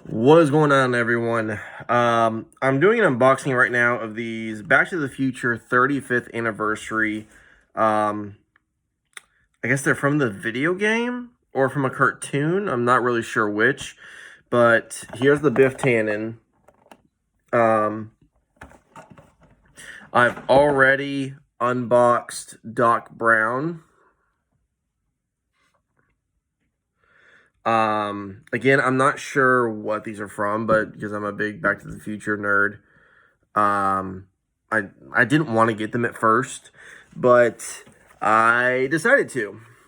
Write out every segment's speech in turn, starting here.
What is going on, everyone? I'm doing an unboxing right now of these Back to the Future 35th anniversary. Um, I guess they're from the video game or from a cartoon. I'm not really sure which, but here's the Biff Tannen. Um, I've already unboxed Doc Brown. Again, I'm not sure what these are from, but because I'm a big Back to the Future nerd, Um, I didn't want to get them at first, but I decided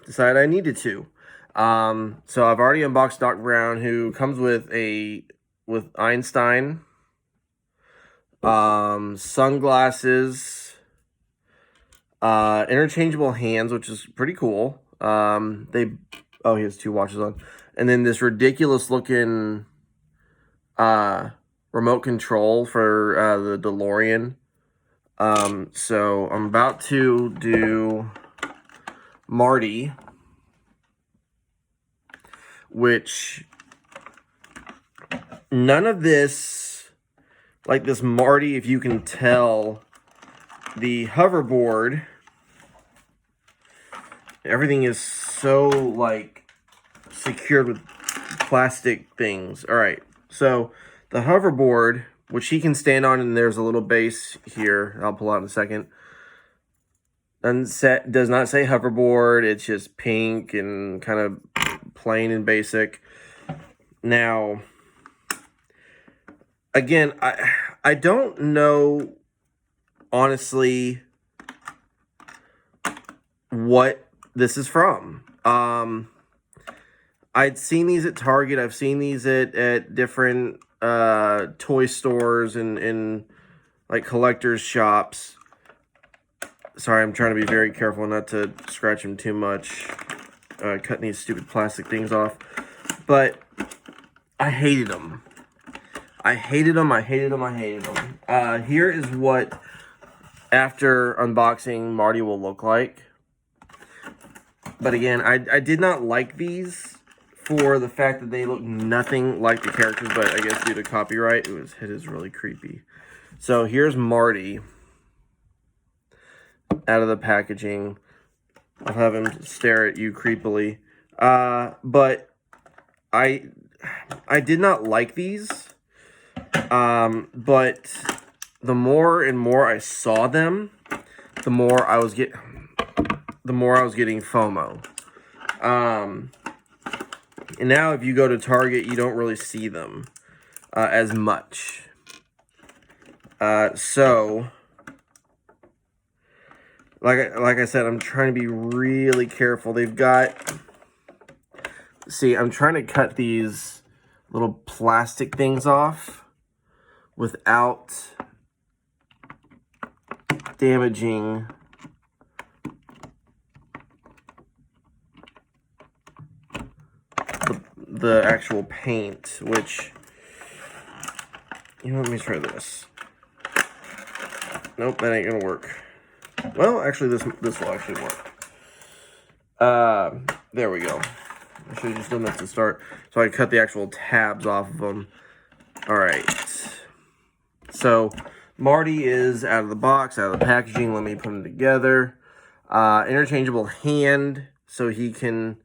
I needed to. So I've already unboxed Doc Brown, who comes with Einstein, sunglasses, interchangeable hands, which is pretty cool. He has two watches on, and then this ridiculous looking remote control for the DeLorean. So I'm about to do Marty, which none of this, like this Marty, if you can tell, the hoverboard, everything is so like secured with plastic things. All right, so the hoverboard, which he can stand on, and there's a little base here. I'll pull out in a second. Does not say hoverboard. It's just pink and kind of plain and basic. Now, again, I don't know honestly what this is from. I'd seen these at Target. I've seen these at different toy stores and like collectors shops. Sorry, I'm trying to be very careful not to scratch them too much. Cutting these stupid plastic things off. But I hated them. I hated them. Here is what, after unboxing, Marty will look like. But again, I did not like these for the fact that they look nothing like the characters. But I guess due to copyright, his head is really creepy. So here's Marty out of the packaging. I'll have him stare at you creepily. But I did not like these. But the more and more I saw them, the more I was getting FOMO. And now if you go to Target, you don't really see them as much. So like I said, I'm trying to be really careful. They've got, see, I'm trying to cut these little plastic things off without damaging the actual paint, which, you know, let me try this. Nope, that ain't gonna work. Well, actually, this will actually work. There we go. I should have just done that to start. So I cut the actual tabs off of them. All right. So Marty is out of the box, out of the packaging. Let me put them together. Interchangeable hand, so he can,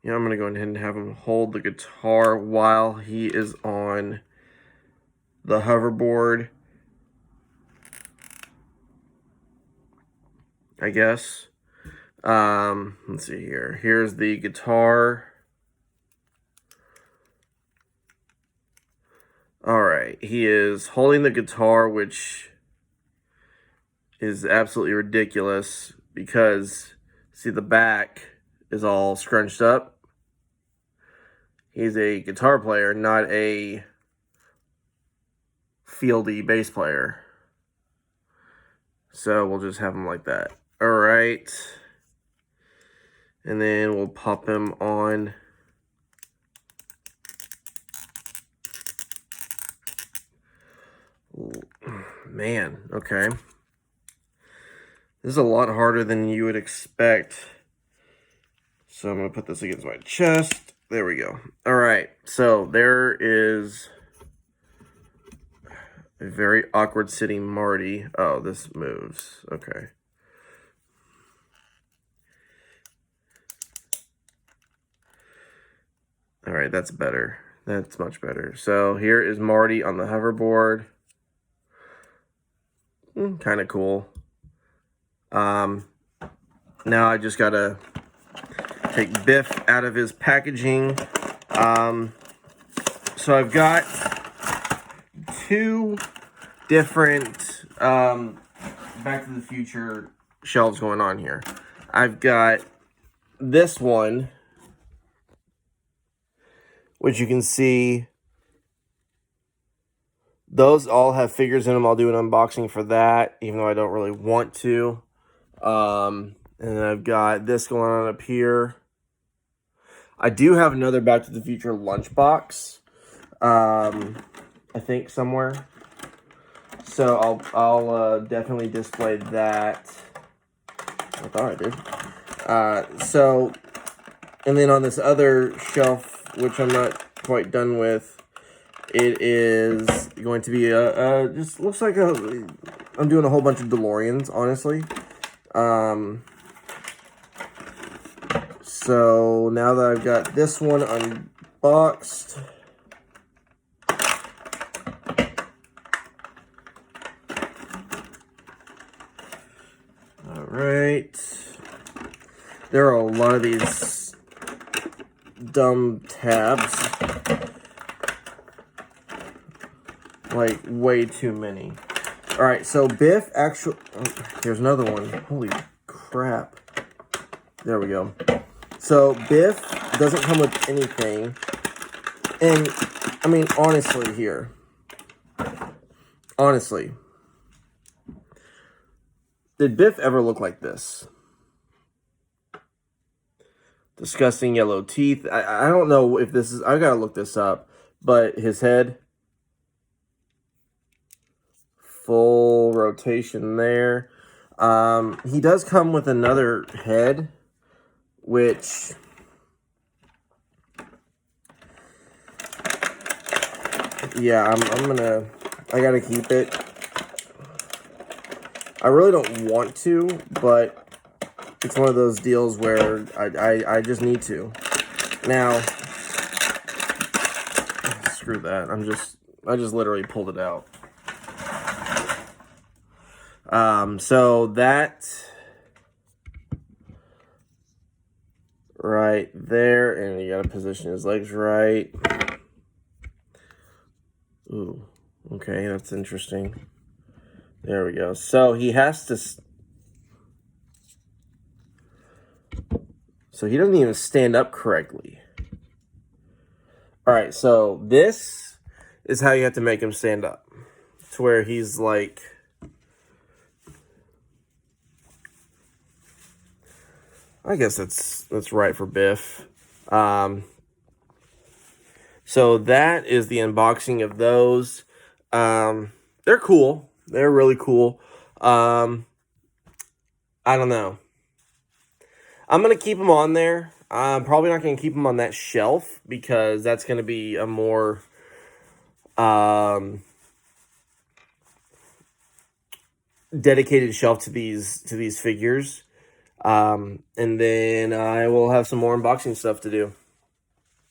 you know, I'm going to go ahead and have him hold the guitar while he is on the hoverboard, I guess. Let's see here. Here's the guitar. All right, he is holding the guitar, which is absolutely ridiculous because, see, the back is all scrunched up. He's a guitar player, not a fieldy bass player. So we'll just have him like that. All right. And then we'll pop him on. Man, okay. This is a lot harder than you would expect. So I'm going to put this against my chest. There we go. All right, so there is a very awkward sitting Marty. Oh, this moves. Okay. All right, that's better. That's much better. So here is Marty on the hoverboard. Kind of cool. Now I just gotta take Biff out of his packaging. So I've got two different Back to the Future shelves going on here. I've got this one, which you can see, those all have figures in them. I'll do an unboxing for that, even though I don't really want to. And then I've got this going on up here. I do have another Back to the Future lunchbox, I think somewhere. So I'll definitely display that. I thought I did. So, and then on this other shelf, which I'm not quite done with, it is going to be just looks like I'm doing a whole bunch of DeLoreans, honestly. So now that I've got this one unboxed, all right, there are a lot of these dumb tabs, like way too many. All right, so Biff actually, here's another one. Holy crap. There we go. So Biff doesn't come with anything. And I mean, honestly here, honestly, did Biff ever look like this? Disgusting yellow teeth. I don't know if this is, I gotta look this up, but his head, full rotation there. He does come with another head, which yeah, I gotta keep it. I really don't want to, but it's one of those deals where I just need to. Now, screw that. I just literally pulled it out. So that right there, and you gotta position his legs right. Ooh, okay, that's interesting. There we go. So he has to, so he doesn't even stand up correctly. All right, so this is how you have to make him stand up, to where he's like, I guess that's right for Biff. So that is the unboxing of those. They're cool. They're really cool. I don't know. I'm going to keep them on there. I'm probably not going to keep them on that shelf because that's going to be a more dedicated shelf to these figures. And then I will have some more unboxing stuff to do.